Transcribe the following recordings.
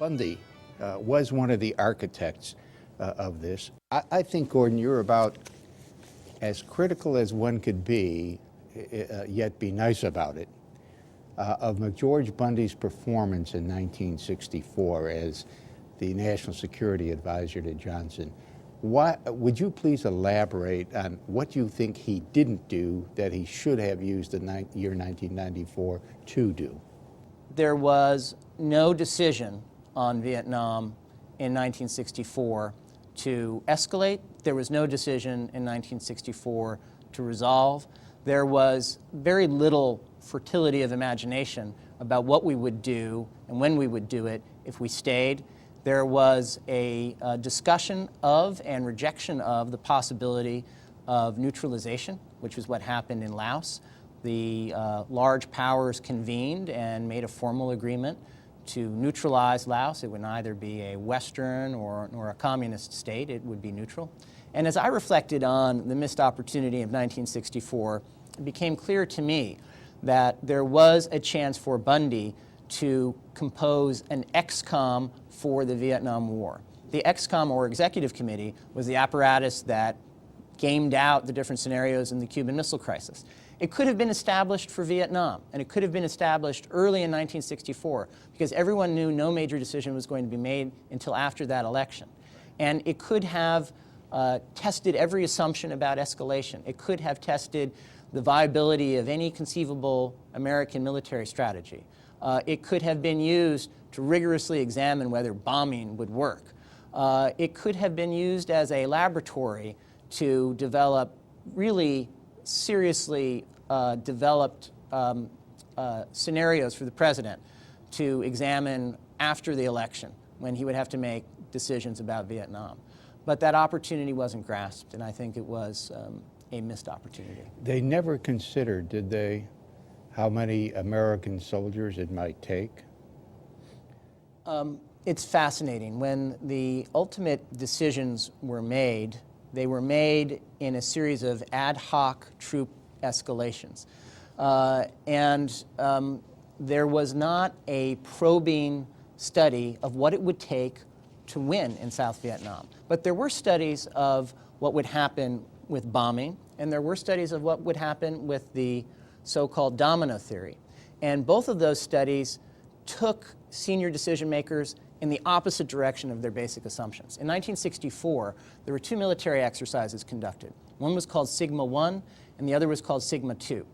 Bundy was one of the architects of this. I think, Gordon, you're about as critical as one could be, yet be nice about it, of McGeorge Bundy's performance in 1964 as the National Security Advisor to Johnson. Would you please elaborate on what you think he didn't do that he should have used the year 1994 to do? There was no decision on Vietnam in 1964 to escalate. There was no decision in 1964 to resolve. There was very little fertility of imagination about what we would do and when we would do it if we stayed. There was a discussion of and rejection of the possibility of neutralization, which was what happened in Laos. The large powers convened and made a formal agreement to neutralize Laos. It would neither be a Western nor a communist state. It would be neutral. And as I reflected on the missed opportunity of 1964, it became clear to me that there was a chance for Bundy to compose an EXCOM for the Vietnam War. The EXCOM, or Executive Committee, was the apparatus that gamed out the different scenarios in the Cuban Missile Crisis. It could have been established for Vietnam, and it could have been established early in 1964, because everyone knew no major decision was going to be made until after that election. And it could have tested every assumption about escalation. It could have tested the viability of any conceivable American military strategy. It could have been used to rigorously examine whether bombing would work. It could have been used as a laboratory to develop really seriously developed scenarios for the president to examine after the election, when he would have to make decisions about Vietnam. But that opportunity wasn't grasped, and I think it was a missed opportunity. They never considered, did they, how many American soldiers it might take? It's fascinating. When the ultimate decisions were made, they were made in a series of ad hoc troop escalations. There was not a probing study of what it would take to win in South Vietnam. But there were studies of what would happen with bombing, and there were studies of what would happen with the so-called domino theory. And both of those studies took senior decision makers in the opposite direction of their basic assumptions. In 1964, there were two military exercises conducted. One was called Sigma 1, and the other was called Sigma 2.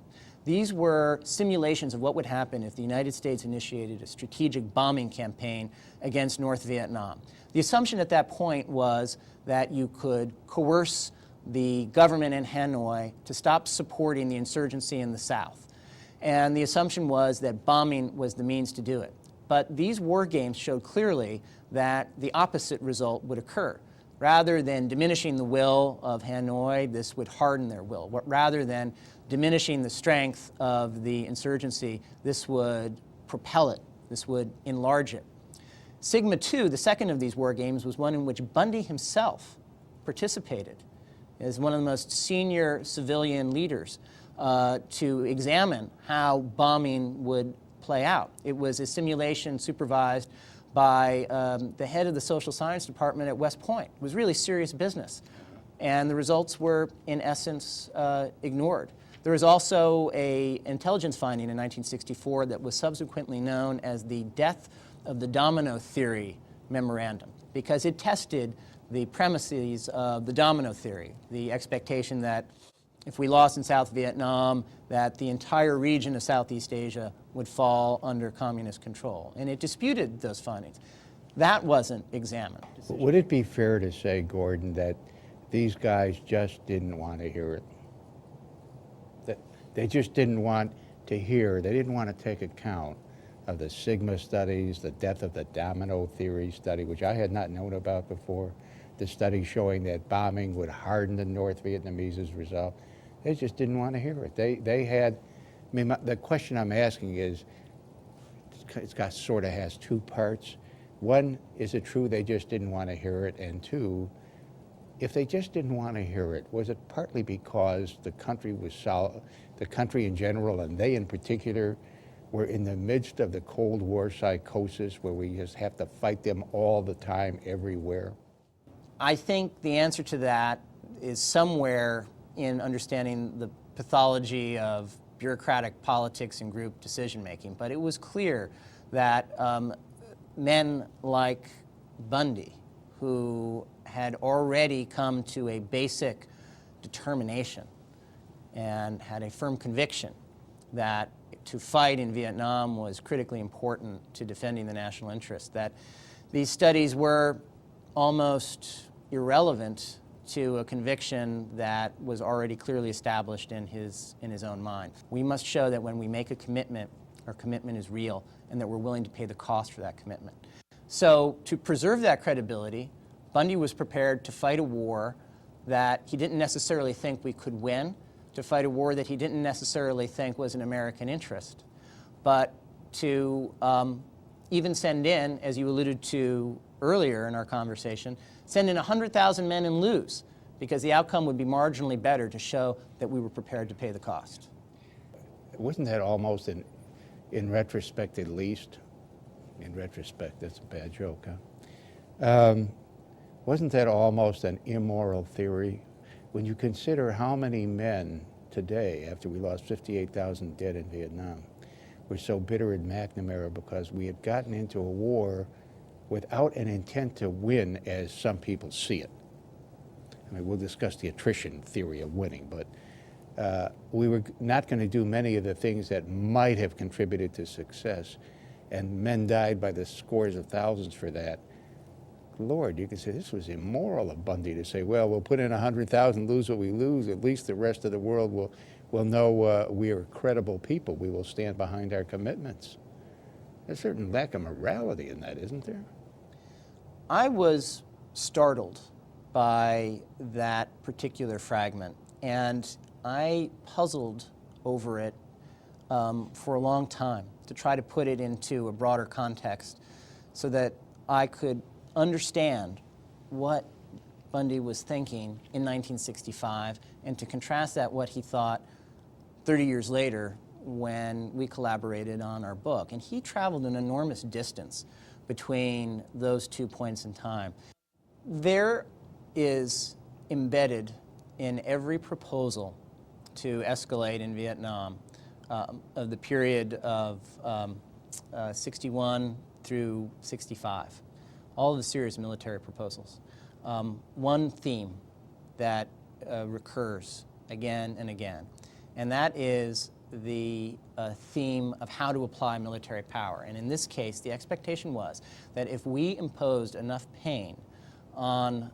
These were simulations of what would happen if the United States initiated a strategic bombing campaign against North Vietnam. The assumption at that point was that you could coerce the government in Hanoi to stop supporting the insurgency in the South. And the assumption was that bombing was the means to do it. But these war games showed clearly that the opposite result would occur. Rather than diminishing the will of Hanoi, this would harden their will. Rather than diminishing the strength of the insurgency, this would propel it. This would enlarge it. Sigma 2, the second of these war games, was one in which Bundy himself participated as one of the most senior civilian leaders to examine how bombing would play out. It was a simulation supervised by the head of the social science department at West Point. It was really serious business. And the results were, in essence, ignored. There was also an intelligence finding in 1964 that was subsequently known as the death of the domino theory memorandum, because it tested the premises of the domino theory, the expectation that if we lost in South Vietnam, that the entire region of Southeast Asia would fall under communist control. And it disputed those findings. That wasn't examined. Would it be fair to say, Gordon, that these guys just didn't want to hear it? That they just didn't want to hear, they didn't want to take account of the Sigma studies, the death of the domino theory study, which I had not known about before, the study showing that bombing would harden the North Vietnamese' resolve. They just didn't want to hear it. They had, I mean, the question I'm asking is, sort of has two parts. One, is it true they just didn't want to hear it? And two, if they just didn't want to hear it, was it partly because the country was the country in general, and they in particular, we're in the midst of the Cold War psychosis where we just have to fight them all the time, everywhere? I think the answer to that is somewhere in understanding the pathology of bureaucratic politics and group decision-making. But it was clear that men like Bundy, who had already come to a basic determination and had a firm conviction that to fight in Vietnam was critically important to defending the national interest, that these studies were almost irrelevant to a conviction that was already clearly established in his own mind. We must show that when we make a commitment, our commitment is real and that we're willing to pay the cost for that commitment. So to preserve that credibility, Bundy was prepared to fight a war that he didn't necessarily think we could win, to fight a war that he didn't necessarily think was in American interest, but to even send in, as you alluded to earlier in our conversation, send in 100,000 men and lose, because the outcome would be marginally better to show that we were prepared to pay the cost. Wasn't that almost, in retrospect at least, in retrospect, that's a bad joke, huh? Wasn't that almost an immoral theory? When you consider how many men today, after we lost 58,000 dead in Vietnam, were so bitter at McNamara because we had gotten into a war without an intent to win as some people see it. I mean, we'll discuss the attrition theory of winning, but we were not going to do many of the things that might have contributed to success, and men died by the scores of thousands for that. Lord, you could say this was immoral of Bundy to say, well, we'll put in 100,000, lose what we lose, at least the rest of the world will know we are credible people. We will stand behind our commitments. There's a certain lack of morality in that, isn't there? I was startled by that particular fragment, and I puzzled over it for a long time to try to put it into a broader context so that I could understand what Bundy was thinking in 1965 and to contrast that what he thought 30 years later when we collaborated on our book. And he traveled an enormous distance between those 2 points in time. There is embedded in every proposal to escalate in Vietnam of the period of 61 through 65, all of the serious military proposals, one theme that recurs again and again, and that is the theme of how to apply military power. And in this case, the expectation was that if we imposed enough pain on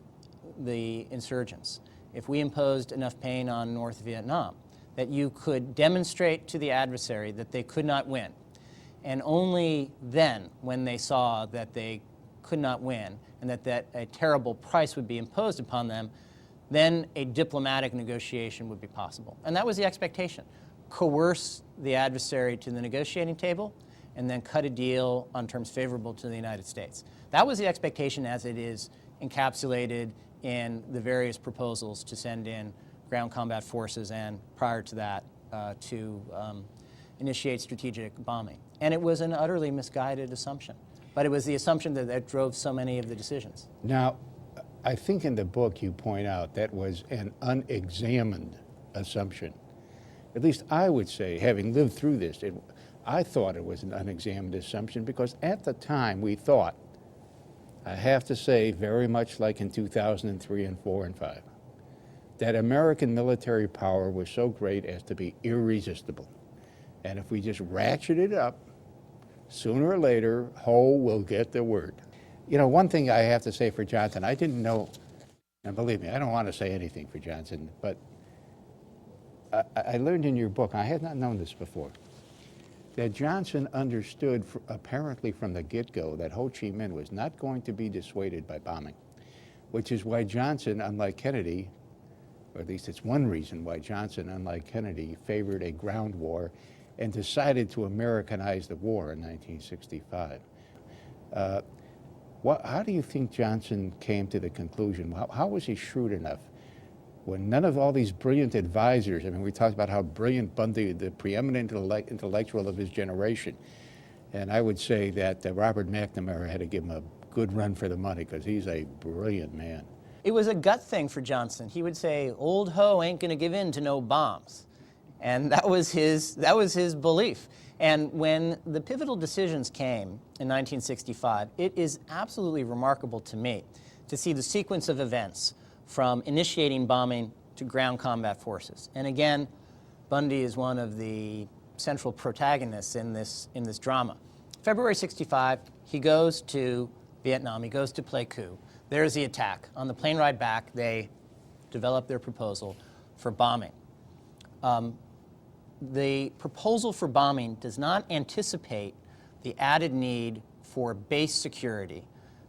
the insurgents, if we imposed enough pain on North Vietnam, that you could demonstrate to the adversary that they could not win. And only then, when they saw that they could not win and that a terrible price would be imposed upon them, then a diplomatic negotiation would be possible. And that was the expectation. Coerce the adversary to the negotiating table and then cut a deal on terms favorable to the United States. That was the expectation as it is encapsulated in the various proposals to send in ground combat forces and, prior to that, to initiate strategic bombing. And it was an utterly misguided assumption. But it was the assumption that drove so many of the decisions. Now, I think in the book you point out that was an unexamined assumption. At least I would say, having lived through this, I thought it was an unexamined assumption because at the time we thought, I have to say, very much like in 2003 and 4 and 5, that American military power was so great as to be irresistible. And if we just ratchet it up, sooner or later, Ho will get the word. You know, one thing I have to say for Johnson, I didn't know, and believe me, I don't want to say anything for Johnson, but I learned in your book, I had not known this before, that Johnson understood, apparently from the get-go, that Ho Chi Minh was not going to be dissuaded by bombing, which is why Johnson, unlike Kennedy, or at least it's one reason why Johnson, unlike Kennedy, favored a ground war and decided to Americanize the war in 1965. How do you think Johnson came to the conclusion? How was he shrewd enough when none of all these brilliant advisors, I mean, we talked about how brilliant Bundy, the preeminent intellectual of his generation, and I would say that Robert McNamara had to give him a good run for the money because he's a brilliant man. It was a gut thing for Johnson. He would say, "Old Ho ain't going to give in to no bombs," and that was his belief. And when the pivotal decisions came in 1965, it is absolutely remarkable to me to see the sequence of events from initiating bombing to ground combat forces. And again, Bundy is one of the central protagonists in this drama. February 65, he goes to Vietnam. He goes to play coup. There's the attack. On the plane ride back, they develop their proposal for bombing. The proposal for bombing does not anticipate the added need for base security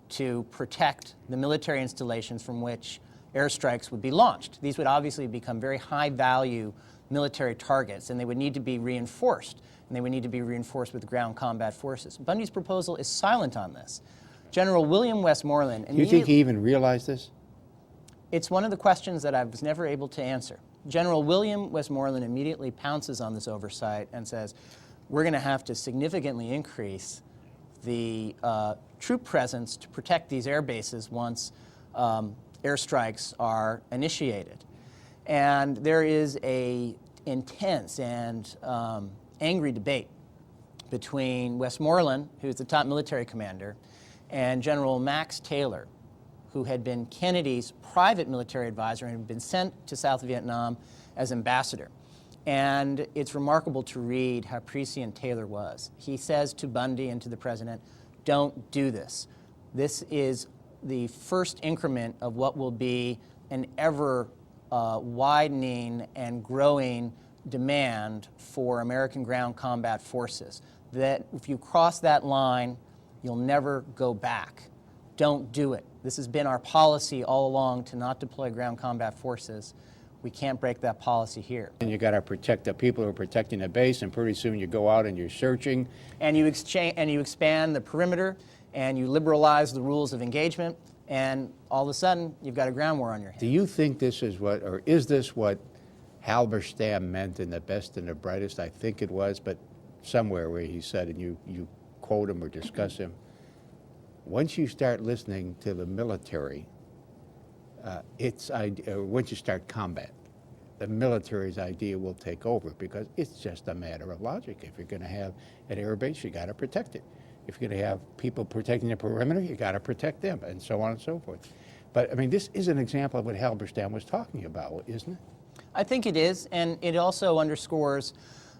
to protect the military installations from which airstrikes would be launched. These would obviously become very high-value military targets, and they would need to be reinforced, and they would need to be reinforced with ground combat forces. Bundy's proposal is silent on this. General William Westmoreland... Do you think he even realized this? It's one of the questions that I was never able to answer. General William Westmoreland immediately pounces on this oversight and says, we're going to have to significantly increase the troop presence to protect these air bases once airstrikes are initiated. And there is an intense and angry debate between Westmoreland, who's the top military commander, and General Max Taylor, who had been Kennedy's private military advisor and had been sent to South Vietnam as ambassador. And it's remarkable to read how prescient Taylor was. He says to Bundy and to the president, don't do this. This is the first increment of what will be an ever widening and growing demand for American ground combat forces. That if you cross that line, you'll never go back. Don't do it. This has been our policy all along to not deploy ground combat forces. We can't break that policy here. And you got to protect the people who are protecting the base, and pretty soon you go out and you're searching. And you expand the perimeter, and you liberalize the rules of engagement, and all of a sudden you've got a ground war on your hands. Do you think this is what, or is this what Halberstam meant in The Best and the Brightest? I think it was, but somewhere where he said, and you quote him or discuss him, once you start listening to the military, once you start combat, the military's idea will take over because it's just a matter of logic. If you're going to have an air base, you got to protect it. If you're going to have people protecting the perimeter, you got to protect them, and so on and so forth. But I mean, this is an example of what Halberstam was talking about, isn't it? I think it is, and it also underscores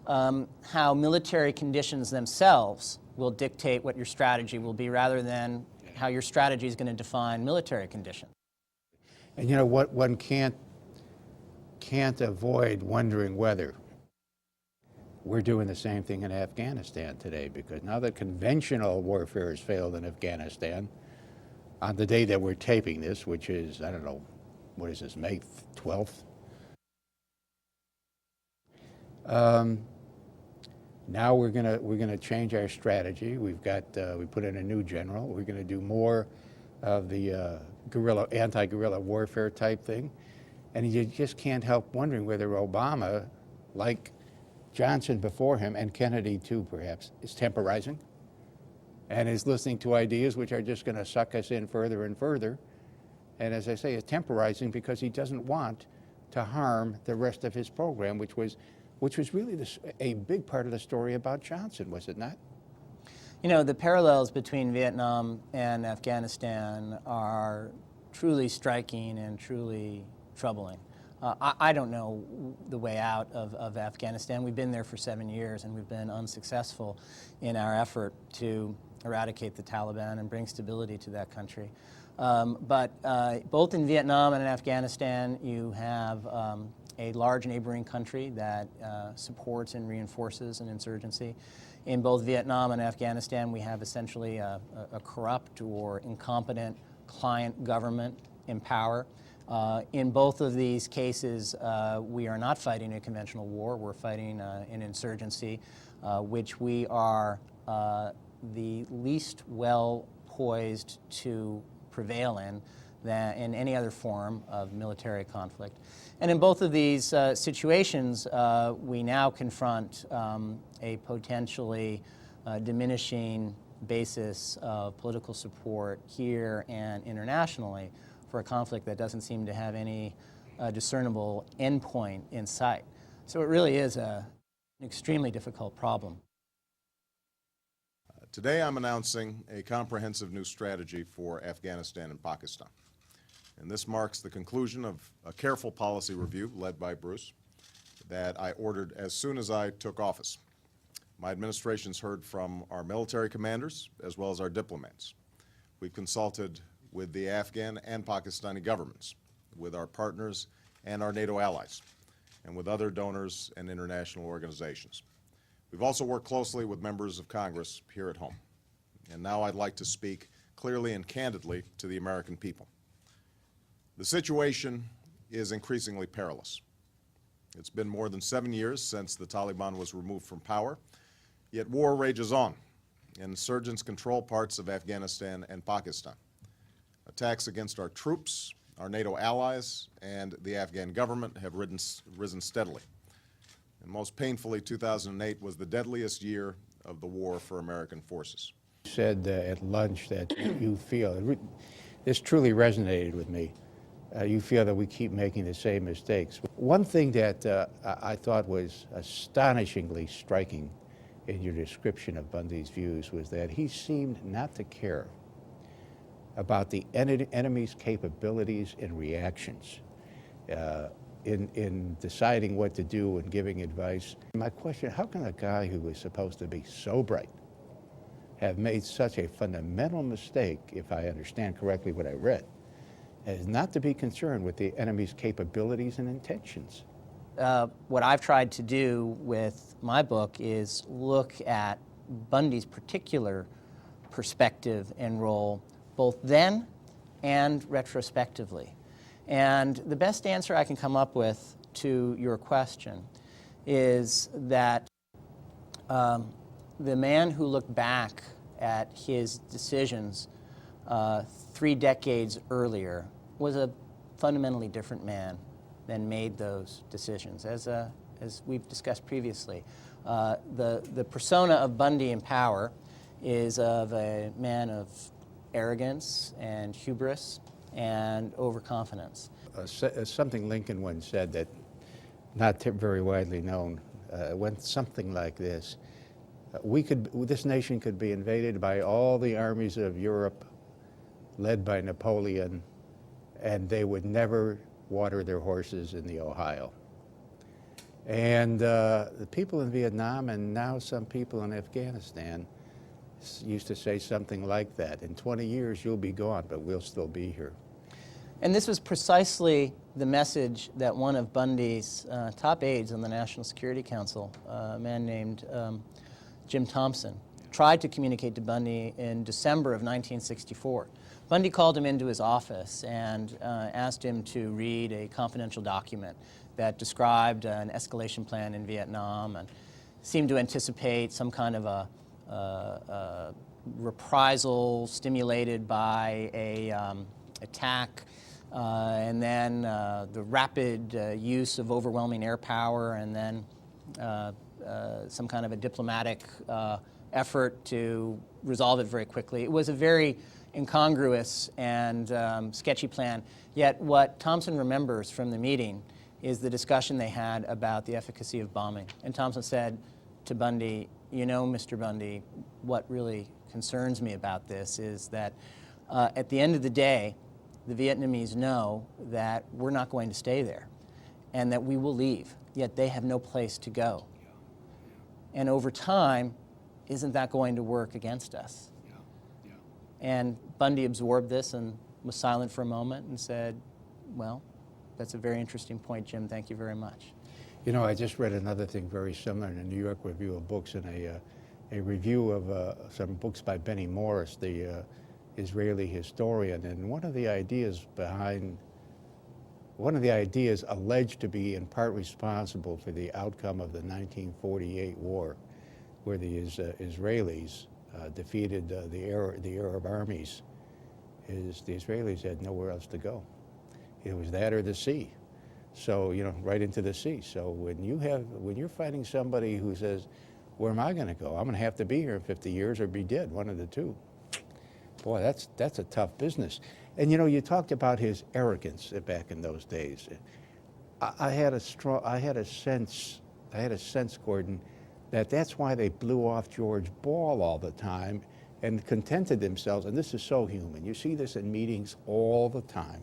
how military conditions themselves will dictate what your strategy will be rather than how your strategy is going to define military conditions. And you know what, one can't avoid wondering whether we're doing the same thing in Afghanistan today, because now that conventional warfare has failed in Afghanistan, on the day that we're taping this, which is, I don't know, what is this, May 12th? Now we're gonna change our strategy. We put in a new general. We're gonna do more of the anti-guerrilla warfare type thing, and you just can't help wondering whether Obama, like Johnson before him and Kennedy too, perhaps, is temporizing, and is listening to ideas which are just going to suck us in further and further. And as I say, is temporizing because he doesn't want to harm the rest of his program, which was really a big part of the story about Johnson, was it not? You know, the parallels between Vietnam and Afghanistan are truly striking and truly troubling. I don't know the way out of Afghanistan. We've been there for 7 years, and we've been unsuccessful in our effort to eradicate the Taliban and bring stability to that country. But both in Vietnam and in Afghanistan, you have a large neighboring country that supports and reinforces an insurgency. In both Vietnam and Afghanistan, we have essentially a corrupt or incompetent client government in power. In both of these cases, we are not fighting a conventional war. We're fighting an insurgency, which we are the least well poised to prevail in, than in any other form of military conflict. And in both of these situations, we now confront a potentially diminishing basis of political support here and internationally for a conflict that doesn't seem to have any discernible endpoint in sight. So it really is an extremely difficult problem. Today I'm announcing a comprehensive new strategy for Afghanistan and Pakistan. And this marks the conclusion of a careful policy review led by Bruce that I ordered as soon as I took office. My administration's heard from our military commanders as well as our diplomats. We've consulted with the Afghan and Pakistani governments, with our partners and our NATO allies, and with other donors and international organizations. We've also worked closely with members of Congress here at home. And now I'd like to speak clearly and candidly to the American people. The situation is increasingly perilous. It's been more than 7 years since the Taliban was removed from power, yet war rages on. Insurgents control parts of Afghanistan and Pakistan. Attacks against our troops, our NATO allies, and the Afghan government have risen steadily. And most painfully, 2008 was the deadliest year of the war for American forces. You said at lunch that you feel, this truly resonated with me, you feel that we keep making the same mistakes. One thing that I thought was astonishingly striking in your description of Bundy's views was that he seemed not to care about the enemy's capabilities and reactions in deciding what to do and giving advice. My question, how can a guy who was supposed to be so bright have made such a fundamental mistake, if I understand correctly what I read, as not to be concerned with the enemy's capabilities and intentions? What I've tried to do with my book is look at Bundy's particular perspective and role, both then and retrospectively. And the best answer I can come up with to your question is that the man who looked back at his decisions 3 decades earlier was a fundamentally different man than made those decisions. As we've discussed previously, the persona of Bundy in power is of a man of arrogance and hubris and overconfidence. Something Lincoln once said that, not very widely known, went something like this. This nation could be invaded by all the armies of Europe led by Napoleon, and they would never water their horses in the Ohio. And the people in Vietnam and now some people in Afghanistan used to say something like that. In 20 years, you'll be gone, but we'll still be here. And this was precisely the message that one of Bundy's top aides on the National Security Council, a man named Jim Thompson, tried to communicate to Bundy in December of 1964. Bundy called him into his office and asked him to read a confidential document that described an escalation plan in Vietnam and seemed to anticipate some kind of a reprisal stimulated by a attack, and then the rapid use of overwhelming air power, and then some kind of a diplomatic effort to resolve it very quickly. It was a very incongruous and sketchy plan. Yet what Thompson remembers from the meeting is the discussion they had about the efficacy of bombing. And Thompson said to Bundy, you know, Mr. Bundy, what really concerns me about this is that at the end of the day, the Vietnamese know that we're not going to stay there and that we will leave, yet they have no place to go. And over time, isn't that going to work against us? And Bundy absorbed this and was silent for a moment and said, well, that's a very interesting point, Jim. Thank you very much. You know, I just read another thing very similar in the New York Review of Books, and a review of some books by Benny Morris, the Israeli historian. And one of the ideas alleged to be in part responsible for the outcome of the 1948 war, where the Israelis defeated the Arab armies is the Israelis had nowhere else to go. It was that or the sea. So, you know, right into the sea. So when you're fighting somebody who says, where am I going to go? I'm going to have to be here in 50 years or be dead, one of the two. Boy, that's a tough business. And you know, you talked about his arrogance back in those days. I had a sense, Gordon, that's why they blew off George Ball all the time and contented themselves, and this is so human. You see this in meetings all the time.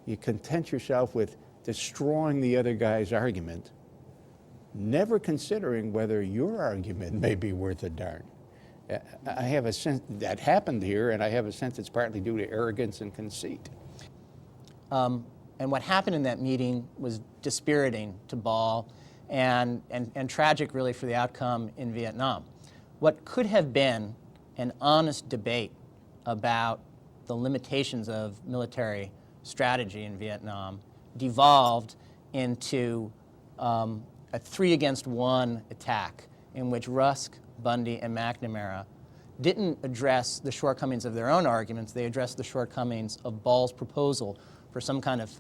You content yourself with destroying the other guy's argument, never considering whether your argument may be worth a darn. I have a sense that happened here, and I have a sense it's partly due to arrogance and conceit. And what happened in that meeting was dispiriting to Ball and tragic, really, for the outcome in Vietnam. What could have been an honest debate about the limitations of military strategy in Vietnam devolved into a 3-against-1 attack in which Rusk, Bundy, and McNamara didn't address the shortcomings of their own arguments. They addressed the shortcomings of Ball's proposal for some kind of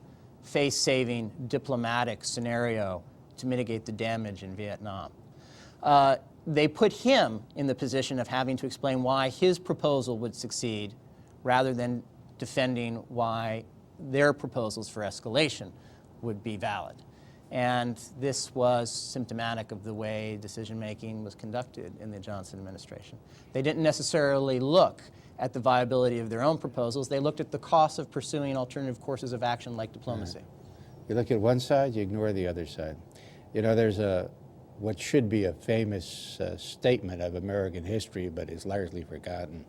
face-saving diplomatic scenario to mitigate the damage in Vietnam. They put him in the position of having to explain why his proposal would succeed rather than defending why their proposals for escalation would be valid. And this was symptomatic of the way decision-making was conducted in the Johnson administration. They didn't necessarily look at the viability of their own proposals. They looked at the cost of pursuing alternative courses of action like diplomacy. You look at one side, you ignore the other side. You know, there's what should be a famous statement of American history, but is largely forgotten.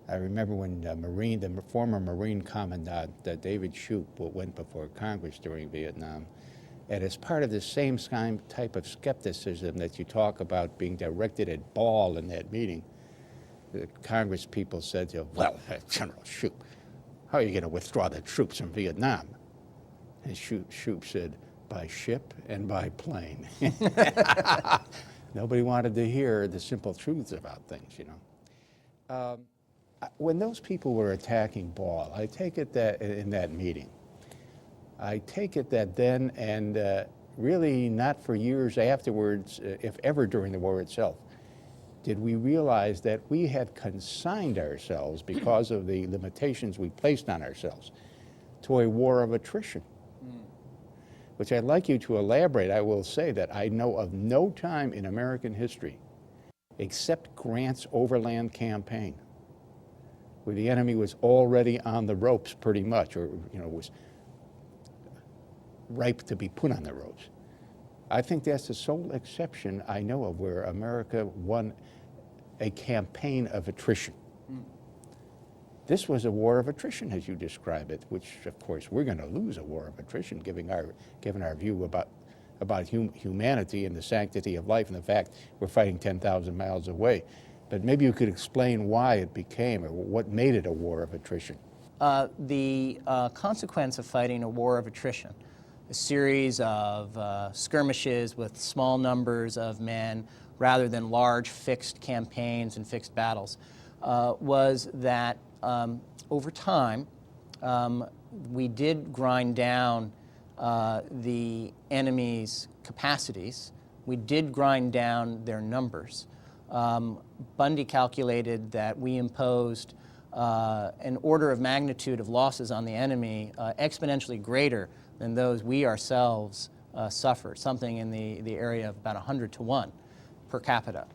I remember when the former Marine Commandant, David Shoup, went before Congress during Vietnam, and as part of the same type of skepticism that you talk about being directed at Ball in that meeting, the Congress people said to him, well, General Shoup, how are you going to withdraw the troops from Vietnam? And Shoup said, by ship and by plane. Nobody wanted to hear the simple truths about things, you know. When those people were attacking Ball, I take it that in that meeting, I take it that then and really not for years afterwards, if ever during the war itself, did we realize that we had consigned ourselves, because of the limitations we placed on ourselves, to a war of attrition, which I'd like you to elaborate. I will say that I know of no time in American history, except Grant's overland campaign, where the enemy was already on the ropes pretty much, or was ripe to be put on the ropes. I think that's the sole exception I know of where America won a campaign of attrition. This was a war of attrition, as you describe it, which, of course, we're going to lose a war of attrition, given our view about humanity and the sanctity of life and the fact we're fighting 10,000 miles away. But maybe you could explain why it became, or what made it a war of attrition. The consequence of fighting a war of attrition, a series of skirmishes with small numbers of men rather than large fixed campaigns and fixed battles, was that over time we did grind down the enemy's capacities. We did grind down their numbers. Bundy calculated that we imposed an order of magnitude of losses on the enemy exponentially greater than those we ourselves suffered, something in the area of about 100 to 1 per capita.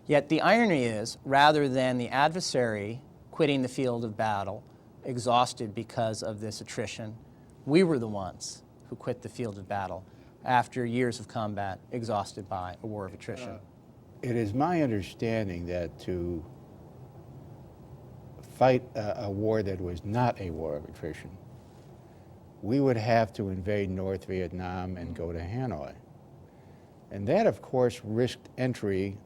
Yet the irony is, rather than the adversary quitting the field of battle, exhausted because of this attrition, we were the ones who quit the field of battle after years of combat, exhausted by a war of attrition. It is my understanding that to fight a war that was not a war of attrition, we would have to invade North Vietnam and go to Hanoi. And that, of course, risked entry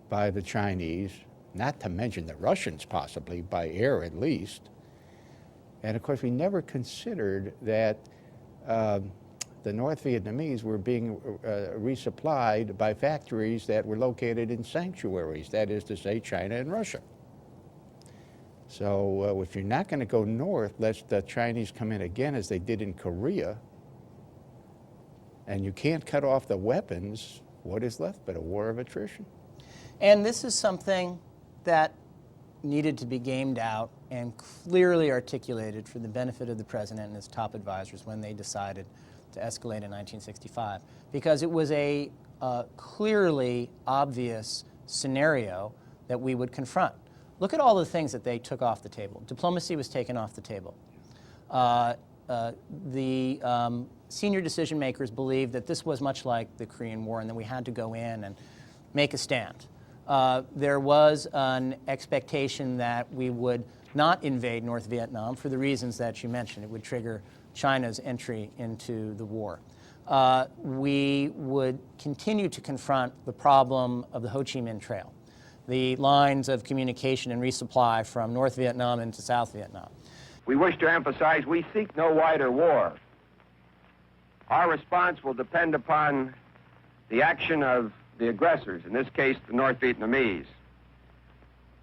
by the Chinese, not to mention the Russians possibly, by air at least. And of course, we never considered that the North Vietnamese were being resupplied by factories that were located in sanctuaries, that is to say, China and Russia. So if you're not going to go north, let the Chinese come in again as they did in Korea, and you can't cut off the weapons, what is left but a war of attrition? And this is something that needed to be gamed out and clearly articulated for the benefit of the president and his top advisors when they decided to escalate in 1965, because it was a clearly obvious scenario that we would confront. Look at all the things that they took off the table. Diplomacy was taken off the table. The senior decision makers believed that this was much like the Korean War and that we had to go in and make a stand. There was an expectation that we would not invade North Vietnam for the reasons that you mentioned. It would trigger China's entry into the war. We would continue to confront the problem of the Ho Chi Minh Trail, the lines of communication and resupply from North Vietnam into South Vietnam. We wish to emphasize we seek no wider war. Our response will depend upon the action of the aggressors, in this case the North Vietnamese.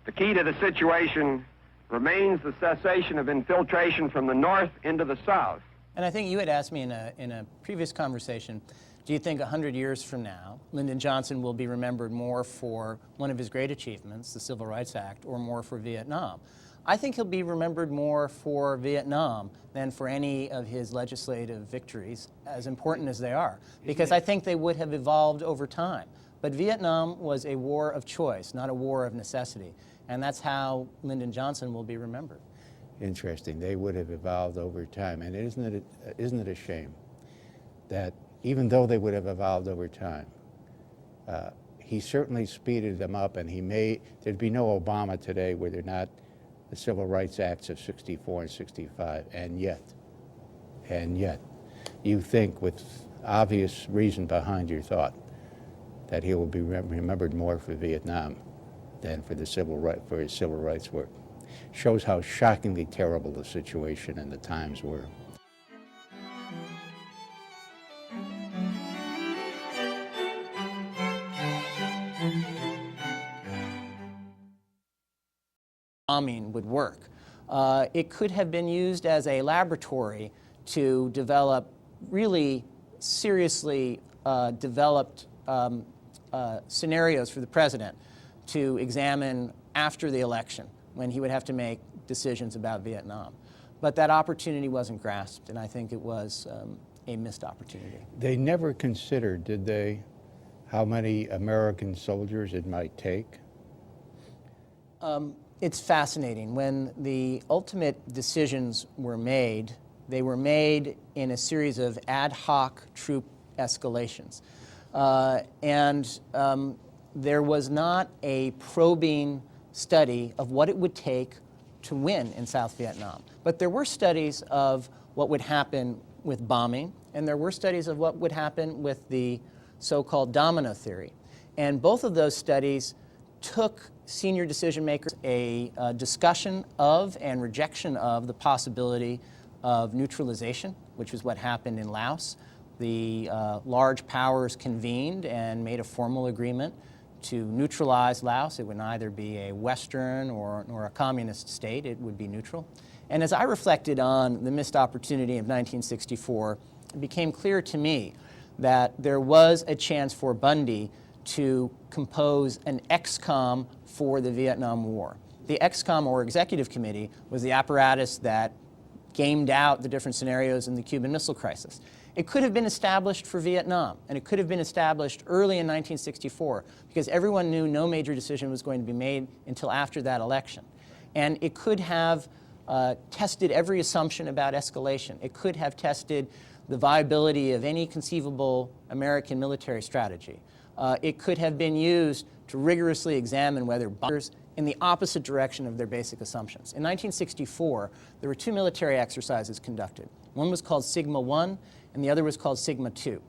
The key to the situation remains the cessation of infiltration from the north into the south. And I think you had asked me in a previous conversation, do you think 100 years from now, Lyndon Johnson will be remembered more for one of his great achievements, the Civil Rights Act, or more for Vietnam? I think he'll be remembered more for Vietnam than for any of his legislative victories, as important as they are, because I think they would have evolved over time. But Vietnam was a war of choice, not a war of necessity, and that's how Lyndon Johnson will be remembered. Interesting. They would have evolved over time. And isn't it a shame that even though they would have evolved over time, he certainly speeded them up, and there'd be no Obama today were there not the Civil Rights Acts of 64 and 65, and yet, you think with obvious reason behind your thought that he will be remembered more for Vietnam than for his civil rights work. Shows how shockingly terrible the situation and the times were. Bombing would work. It could have been used as a laboratory to develop really seriously developed scenarios for the president to examine after the election, when he would have to make decisions about Vietnam. But that opportunity wasn't grasped, and I think it was a missed opportunity. They never considered, did they, how many American soldiers it might take? It's fascinating. When the ultimate decisions were made, they were made in a series of ad hoc troop escalations. There was not a probing study of what it would take to win in South Vietnam. But there were studies of what would happen with bombing, and there were studies of what would happen with the so-called domino theory. And both of those studies took senior decision makers a discussion of and rejection of the possibility of neutralization, which was what happened in Laos. The large powers convened and made a formal agreement to neutralize Laos. It would neither be a Western nor a communist state. It would be neutral. And as I reflected on the missed opportunity of 1964, it became clear to me that there was a chance for Bundy to compose an EXCOM for the Vietnam War. The EXCOM, or Executive Committee, was the apparatus that gamed out the different scenarios in the Cuban Missile Crisis. It could have been established for Vietnam, and it could have been established early in 1964 because everyone knew no major decision was going to be made until after that election. And it could have tested every assumption about escalation. It could have tested the viability of any conceivable American military strategy. It could have been used to rigorously examine whether bombers in the opposite direction of their basic assumptions. In 1964, there were two military exercises conducted. One was called Sigma 1, and the other was called Sigma 2.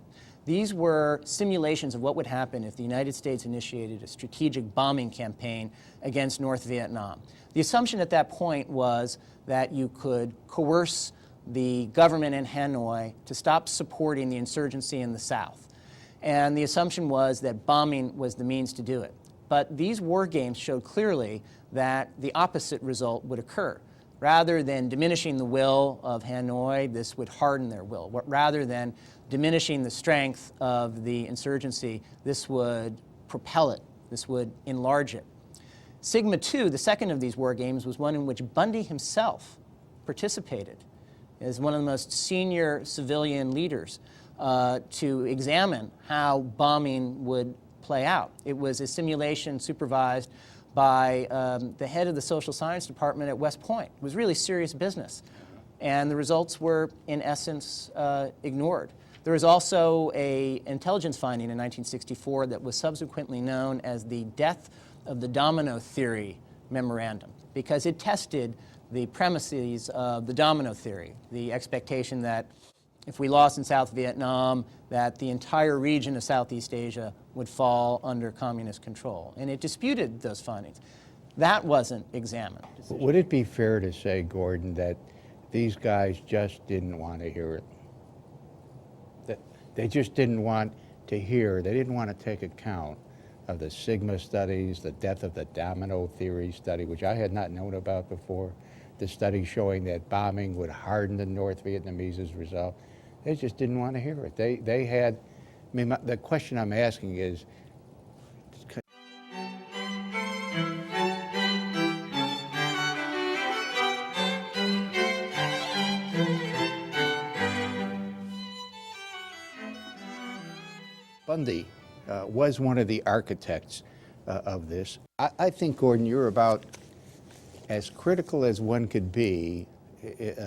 These were simulations of what would happen if the United States initiated a strategic bombing campaign against North Vietnam. The assumption at that point was that you could coerce the government in Hanoi to stop supporting the insurgency in the South. And the assumption was that bombing was the means to do it. But these war games showed clearly that the opposite result would occur. Rather than diminishing the will of Hanoi, this would harden their will. Rather than diminishing the strength of the insurgency, this would propel it. This would enlarge it. Sigma II, the second of these war games, was one in which Bundy himself participated as one of the most senior civilian leaders to examine how bombing would play out. It was a simulation supervised by the head of the social science department at West Point. It was really serious business. And the results were, in essence, ignored. There was also an intelligence finding in 1964 that was subsequently known as the death of the domino theory memorandum, because it tested the premises of the domino theory, the expectation that if we lost in South Vietnam, that the entire region of Southeast Asia would fall under communist control. And it disputed those findings. That wasn't examined. Would it be fair to say, Gordon, that these guys just didn't want to hear it? That they just didn't want to hear, they didn't want to take account of the Sigma studies, the death of the domino theory study, which I had not known about before, the study showing that bombing would harden the North Vietnamese as a result. They just didn't want to hear it. They had, I mean, the question I'm asking is, Bundy was one of the architects of this. I think, Gordon, you're about as critical as one could be,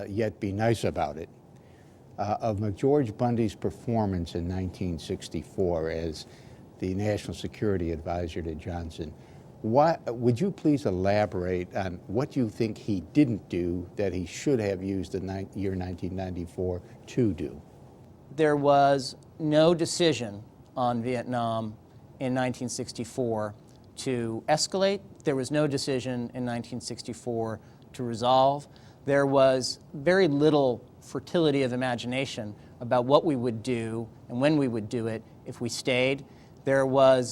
yet be nice about it, of McGeorge Bundy's performance in 1964 as the National Security Advisor to Johnson. Would you please elaborate on what you think he didn't do that he should have used the year 1994 to do? There was no decision on Vietnam in 1964 to escalate. There was no decision in 1964 to resolve. There was very little fertility of imagination about what we would do and when we would do it if we stayed. There was